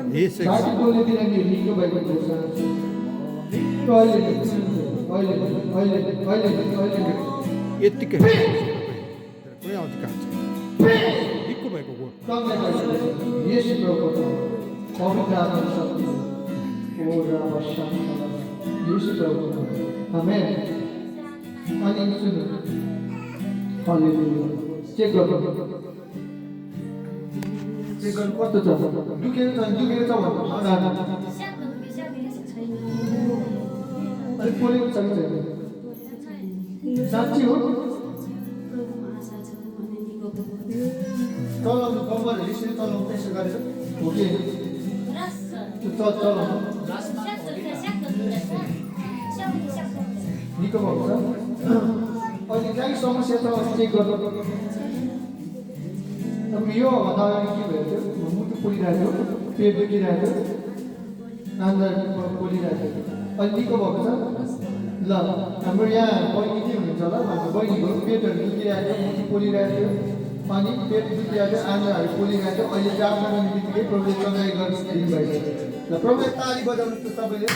छाती टोलीतिर नि निको भएको छ अहिले यतिकै कुनै अधिकार छैन निको भएको गोठ यस प्रभुको पवित्र आत्मा शक्ति ओ रामशा यस प्रभुको आमेन अनि सुन्नु हालेलुया चेक गर्नु कस्तो छ दुखेको छ भन्नु अलिक पोलेको छ कि छैन साँच्ची हो चलाउनु कम्परहरू यसरी चलाउनु यसो गरेर हो कि चलाउनु निको भएको छ अहिले कहीँ समस्या छ चेक गर्नु अब यो भन्दा अगाडि के भएको थियो मुटु पोलिरहेको थियो पेट दुखिरहेको थियो आन्द्रा पोलिरहेको थियो अहिले निको भएको छ ल हाम्रो यहाँ बहिनी के हुनुहुन्छ होला हाम्रो बहिनीको पेटहरू दुखिरहेको थियो मुटु पोलिरहेको थियो अनि पेट दुखिरहेको थियो आन्द्राहरू पोलिरहेको थियो अहिले प्रार्थना गर्ने बित्तिकै प्रभुले चङ्गाइ गरिदिनु भएको छ ल प्रभुले ताली बजाउनु त तपाईँले